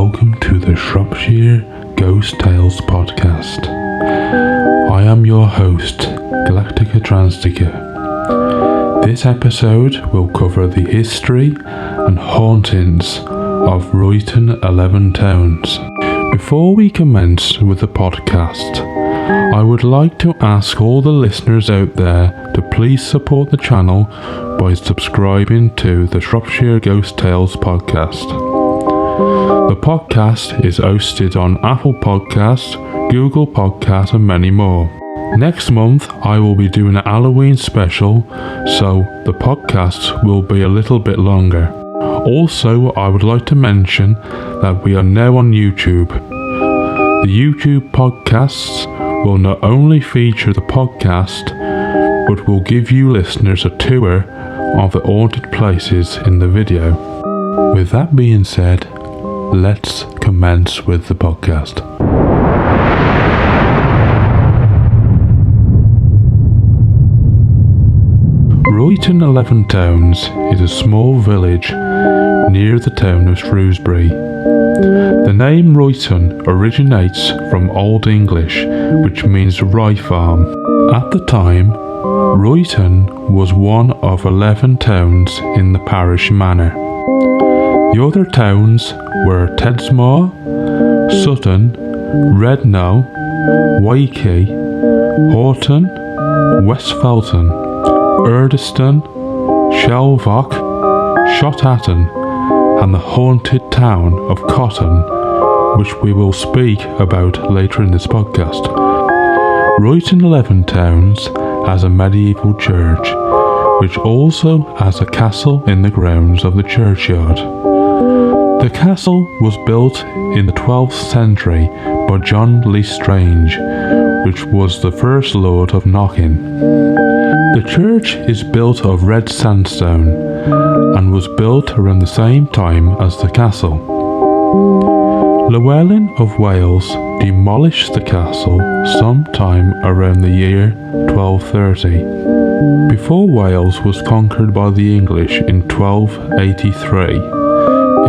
welcome to the Shropshire Ghost Tales podcast. I am your host, Galactica Tranctica. This episode will cover the history and hauntings of Ruyton XI Towns. Before we commence with the podcast, I would like to ask all the listeners out there to please support the channel by subscribing to the Shropshire Ghost Tales podcast. The podcast is hosted on Apple Podcasts, Google Podcasts and many more. Next month I will be doing a Halloween special, so the podcast will be a little bit longer. Also, I would like to mention that we are now on YouTube. The YouTube podcasts will not only feature the podcast, but will give you listeners a tour of the haunted places in the video. With that being said, let's commence with the podcast. Ruyton XI Towns is a small village near the town of Shrewsbury. The name Ruyton originates from Old English, which means rye farm. At the time, Ruyton was one of 11 towns in the parish manor. The other towns were Tedsmore, Sutton, Redknow, Wakey, Horton, Westfelton, Erdiston, Shelvock, Shoutout, and the haunted town of Cotton, which we will speak about later in this podcast. Ruyton XI Towns has a medieval church, which also has a castle in the grounds of the churchyard. The castle was built in the 12th century by John Lestrange, which was the first lord of Knockin. The church is built of red sandstone and was built around the same time as the castle. Llewellyn of Wales demolished the castle sometime around the year 1230. Before Wales was conquered by the English in 1283,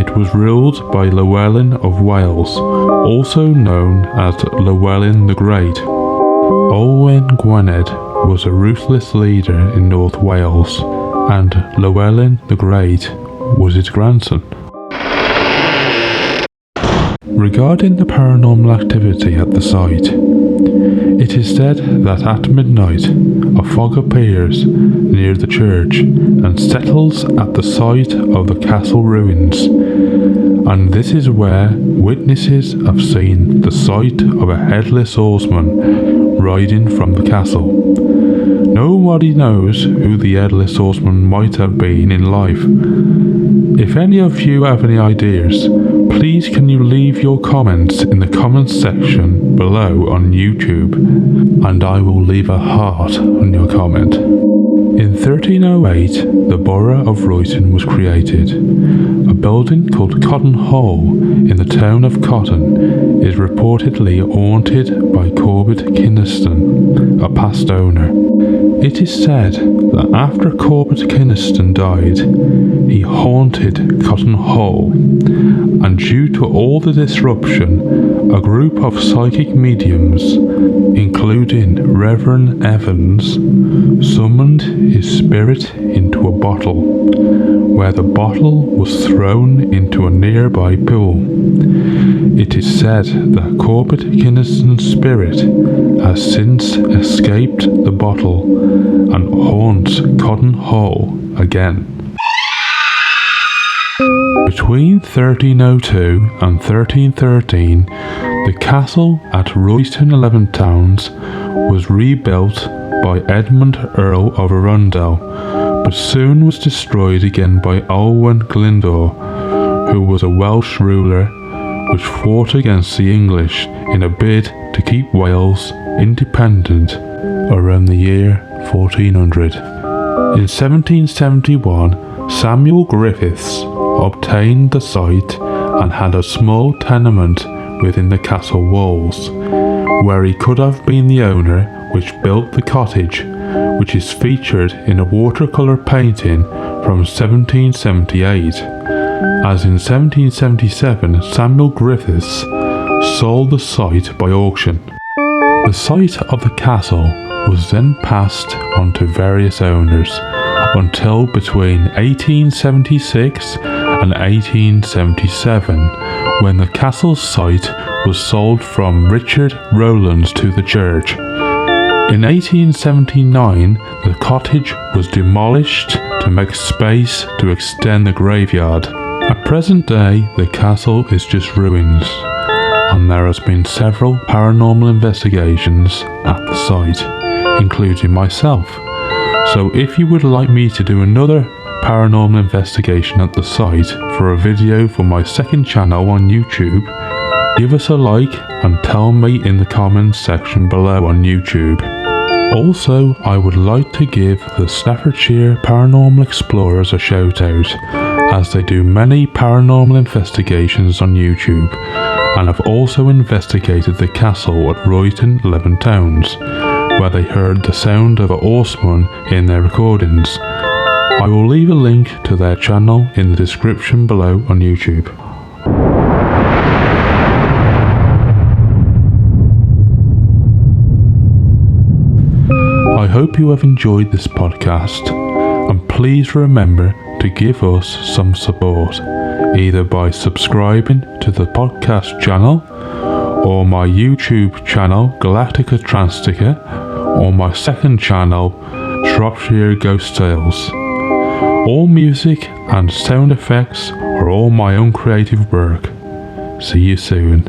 it was ruled by Llewellyn of Wales, also known as Llewellyn the Great. Owen Gwynedd was a ruthless leader in North Wales, and Llewellyn the Great was his grandson. Regarding the paranormal activity at the site, it is said that at midnight a fog appears near the church and settles at the site of the castle ruins, and this is where witnesses have seen the sight of a headless horseman riding from the castle. Nobody knows who the headless horseman might have been in life. If any of you have any ideas, please can you leave your comments in the comments section below on YouTube, and I will leave a heart on your comment. In 1308, the borough of Ruyton was created. A building called Cotton Hall in the town of Cotton is reportedly haunted by Corbett Kynaston, a past owner. It is said that after Corbett Kynaston died, he haunted Cotton Hall, and due to all the disruption, a group of psychic mediums, including Reverend Evans, summoned his spirit into a bottle, where the bottle was thrown into a nearby pool. It is said that Corbett Kynaston's spirit has since escaped the bottle and haunts Cotton Hall again. Between 1302 and 1313, the castle at Ruyton XI Towns was rebuilt by Edmund Earl of Arundel, but soon was destroyed again by Olwen Glyndwr, who was a Welsh ruler which fought against the English in a bid to keep Wales independent around the year 1400. In 1771, Samuel Griffiths obtained the site and had a small tenement within the castle walls, where he could have been the owner which built the cottage, which is featured in a watercolour painting from 1778. as in 1777 Samuel Griffiths sold the site by auction. The site of the castle was then passed on to various owners until between 1876 and 1877, when the castle site was sold from Richard Rowlands to the church. In 1879, the cottage was demolished to make space to extend the graveyard. At present day, the castle is just ruins, and there has been several paranormal investigations at the site, including myself. So if you would like me to do another paranormal investigation at the site for a video for my second channel on YouTube, give us a like and tell me in the comments section below on YouTube. Also, I would like to give the Staffordshire Paranormal Explorers a shout out, as they do many paranormal investigations on YouTube, and have also investigated the castle at Ruyton XI Towns, where they heard the sound of a horseman in their recordings. I will leave a link to their channel in the description below on YouTube. I hope you have enjoyed this podcast, and please remember to give us some support, either by subscribing to the podcast channel, or my YouTube channel Galactica Tranctica, or my second channel Shropshire Ghost Tales. All music and sound effects are all my own creative work. See you soon.